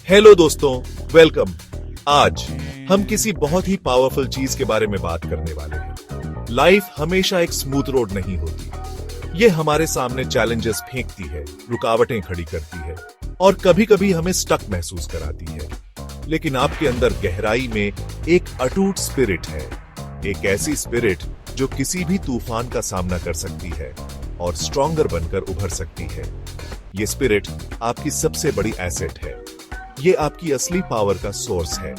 Hello दोस्तों, welcome. आज हम किसी बहुत ही पावरफुल चीज के बारे में बात करने वाले हैं। लाइफ हमेशा एक स्मूथ रोड नहीं होती। ये हमारे सामने चैलेंजेस फेंकती है, रुकावटें खड़ी करती है और कभी-कभी हमें स्टक महसूस कराती है। लेकिन आपके अंदर गहराई में एक अटूट स्पिरिट है, एक ऐसी स्पिरिट जो किसी भी तूफान का सामना कर सकती है और स्ट्रॉन्गर बनकर उभर सकती है। ये स्पिरिट आपकी सबसे बड़ी एसेट है। ये आपकी असली पावर का सोर्स है।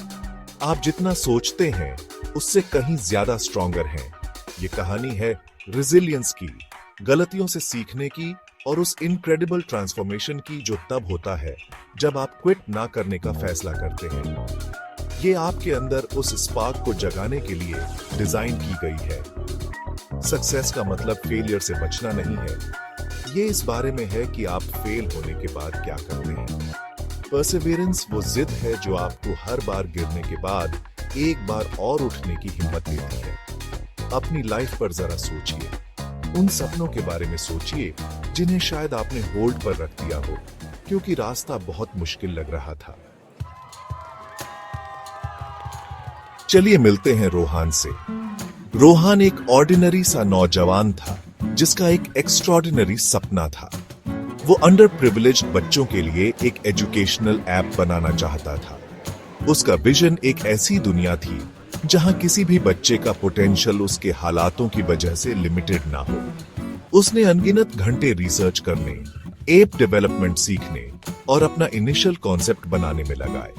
आप जितना सोचते हैं उससे कहीं ज्यादा स्ट्रॉन्गर हैं। ये कहानी है रेजिलियंस की, गलतियों से सीखने की और उस इनक्रेडिबल ट्रांसफॉर्मेशन की जो तब होता है जब आप क्विट ना करने का फैसला करते हैं। ये आपके अंदर उस स्पार्क को जगाने के लिए डिजाइन की गई है। सक्सेस का मतलब फेलियर से बचना नहीं है। ये इस बारे में है कि आप फेल होने के बाद क्या करते हैं। परसिवियरेंस वो जिद है जो आपको हर बार गिरने के बाद एक बार और उठने की हिम्मत देती है। अपनी लाइफ पर जरा सोचिए, उन सपनों के बारे में सोचिए जिन्हें शायद आपने होल्ड पर रख दिया हो क्योंकि रास्ता बहुत मुश्किल लग रहा था। चलिए मिलते हैं रोहान से। रोहान एक ऑर्डिनरी सा नौजवान था जिसका एक एक्स्ट्रॉर्डिनरी सपना था। वो अंडर प्रिविलेज्ड बच्चों के लिए एक एजुकेशनल ऐप बनाना चाहता था। उसका विजन एक ऐसी दुनिया थी जहां किसी भी बच्चे का पोटेंशियल उसके हालातों की वजह से लिमिटेड ना हो। उसने अनगिनत घंटे रिसर्च करने, ऐप डेवलपमेंट सीखने और अपना इनिशियल कॉन्सेप्ट बनाने में लगाए।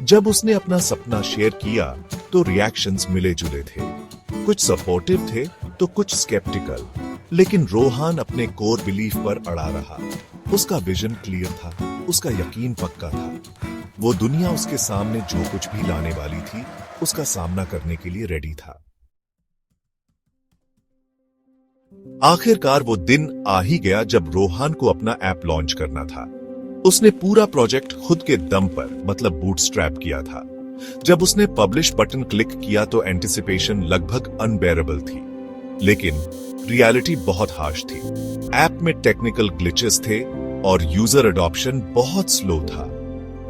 जब उसने अपना सपना शेयर किया तो रिएक्शंस मिले जुले थे। कुछ सपोर्टिव थे तो कुछ स्केप्टिकल, लेकिन रोहान अपने कोर बिलीफ पर अड़ा रहा। उसका विजन क्लियर था, उसका यकीन पक्का था। वो दुनिया उसके सामने जो कुछ भी लाने वाली थी उसका सामना करने के लिए रेडी था। आखिरकार वो दिन आ ही गया जब रोहान को अपना ऐप लॉन्च करना था। उसने पूरा प्रोजेक्ट खुद के दम पर मतलब बूटस्ट्रैप किया था। जब उसने पब्लिश बटन क्लिक किया तो एंटिसिपेशन लगभग अनबेरेबल थी, लेकिन रियलिटी बहुत हार्श थी। ऐप में टेक्निकल ग्लिचेस थे और यूजर अडॉप्शन बहुत स्लो था।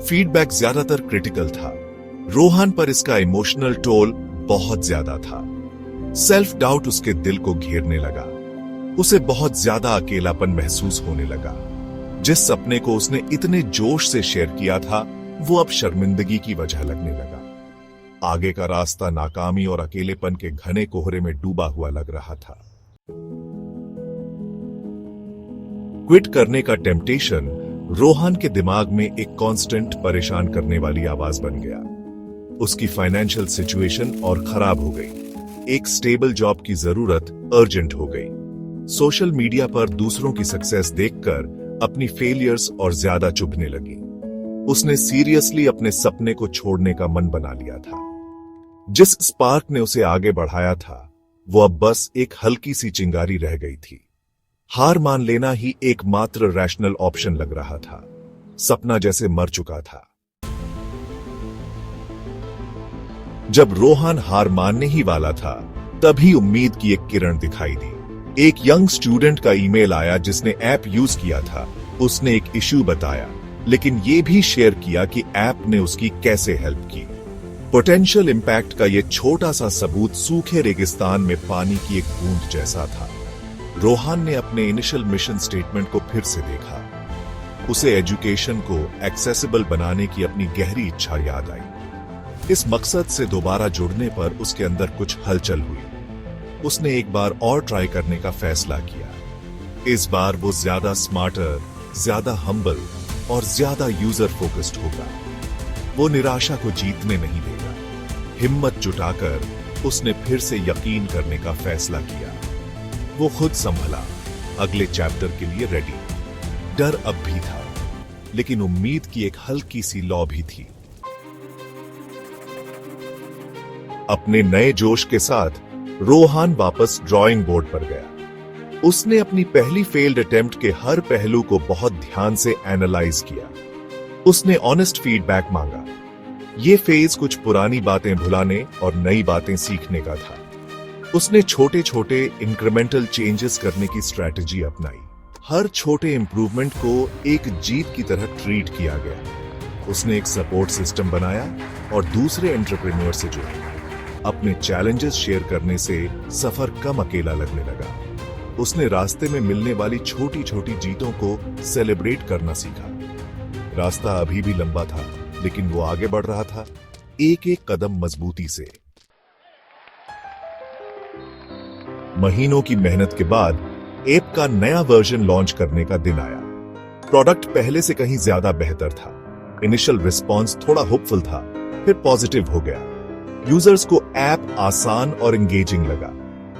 फीडबैक ज्यादातर क्रिटिकल था। रोहान पर इसका इमोशनल टोल बहुत ज्यादा था। सेल्फ डाउट उसके दिल को घेरने लगा। उसे बहुत ज्यादा अकेलापन महसूस होने लगा। जिस सपने को उसने इतने जोश से शेयर किया था वो अब शर्मिंदगी की वजह लगने लगा। आगे का रास्ता नाकामी और अकेलेपन के घने कोहरे में डूबा हुआ लग रहा था। क्विट करने का टेम्पटेशन रोहान के दिमाग में एक कांस्टेंट परेशान करने वाली आवाज बन गया। उसकी फाइनेंशियल सिचुएशन और खराब हो गई। एक स्टेबल जॉब की जरूरत अर्जेंट हो गई। सोशल मीडिया पर दूसरों की सक्सेस देखकर अपनी फेलियर्स और ज्यादा चुभने लगी। उसने सीरियसली अपने सपने को छोड़ने का मन बना लिया था। जिस स्पार्क ने उसे आगे बढ़ाया था वो अब बस एक हल्की सी चिंगारी रह गई थी। हार मान लेना ही एकमात्र रैशनल ऑप्शन लग रहा था। सपना जैसे मर चुका था। जब रोहान हार मानने ही वाला था तभी उम्मीद की एक किरण दिखाई दी। एक यंग स्टूडेंट का ईमेल आया जिसने ऐप यूज किया था। उसने एक इश्यू बताया, लेकिन यह भी शेयर किया कि ऐप ने उसकी कैसे हेल्प की। पोटेंशियल इंपैक्ट का यह छोटा सा सबूत सूखे रेगिस्तान में पानी की एक बूंद जैसा था। रोहान ने अपने इनिशियल मिशन स्टेटमेंट को फिर से देखा। उसे एजुकेशन को एक्सेसिबल बनाने की अपनी गहरी इच्छा याद आई। इस मकसद से दोबारा जुड़ने पर उसके अंदर कुछ हलचल हुई। उसने एक बार और ट्राई करने का फैसला किया। इस बार वो ज्यादा स्मार्टर, ज्यादा हम्बल और ज्यादा यूजर फोकस्ड होगा। वो निराशा को जीतने नहीं देगा। हिम्मत जुटाकर उसने फिर से यकीन करने का फैसला किया। वो खुद संभला, अगले चैप्टर के लिए रेडी। डर अब भी था, लेकिन उम्मीद की एक हल्की सी लौ भी थी। अपने नए जोश के साथ रोहान वापस ड्राइंग बोर्ड पर गया। उसने अपनी पहली फेल्ड अटेम्प्ट के हर पहलू को बहुत ध्यान से एनालाइज किया। उसने ऑनेस्ट फीडबैक मांगा। ये फेज कुछ पुरानी बातें भुलाने और नई बातें सीखने का था। उसने छोटे छोटे इंक्रीमेंटल चेंजेस करने की स्ट्रैटेजी अपनाई। हर छोटे इंप्रूवमेंट को एक जीत की तरह ट्रीट किया गया। उसने एक सपोर्ट सिस्टम बनाया और दूसरे एंटरप्रेन्योर से जुड़ा। अपने चैलेंजेस शेयर करने से सफर कम अकेला लगने लगा। उसने रास्ते में मिलने वाली छोटी छोटी जीतों को सेलिब्रेट करना सीखा। रास्ता अभी भी लंबा था, लेकिन वो आगे बढ़ रहा था, एक एक कदम मजबूती से। महीनों की मेहनत के बाद ऐप का नया वर्जन लॉन्च करने का दिन आया। प्रोडक्ट पहले से कहीं ज्यादा बेहतर था। इनिशियल रिस्पॉन्स थोड़ा होपफुल था, फिर पॉजिटिव हो गया। यूजर्स को ऐप आसान और एंगेजिंग लगा।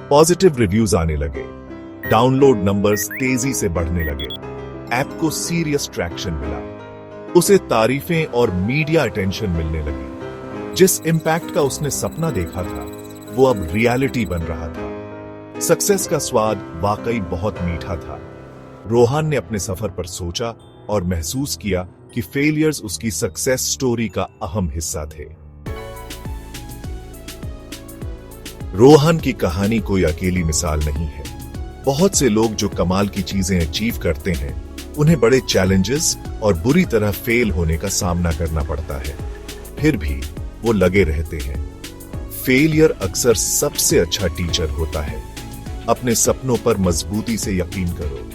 पॉजिटिव रिव्यूज आने लगे। डाउनलोड नंबर्स तेजी से बढ़ने लगे। ऐप को सीरियस ट्रैक्शन मिला। उसे तारीफें और मीडिया अटेंशन मिलने लगी। जिस इंपैक्ट का उसने सपना देखा था, वो अब रियलिटी बन रहा था। सक्सेस का स्वाद वाकई बहुत मीठा था। रोहन ने अपने सफर पर सोचा और महसूस किया कि फेलियर्स उसकी सक्सेस स्टोरी का अहम हिस्सा थे। रोहन की कहानी कोई अकेली मिसाल नहीं है। बहुत से लोग जो कमाल की चीजें अचीव करते हैं, उन्हें बड़े चैलेंजेस और बुरी तरह फेल होने का सामना करना पड़ता है, फिर भी वो लगे रहते हैं। फेलियर अक्सर सबसे अच्छा टीचर होता है। अपने सपनों पर मजबूती से यकीन करो।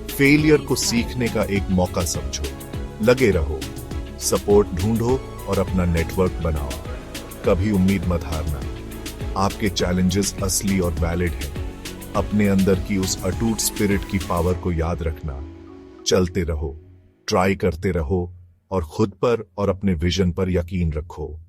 फेलियर को सीखने का एक मौका समझो। लगे रहो, सपोर्ट ढूंढो और अपना नेटवर्क बनाओ। कभी उम्मीद मत हारना। आपके चैलेंजेस असली और वैलिड हैं। अपने अंदर की उस अटूट स्पिरिट की पावर को याद रखना। चलते रहो, ट्राई करते रहो और खुद पर और अपने विजन पर यकीन रखो।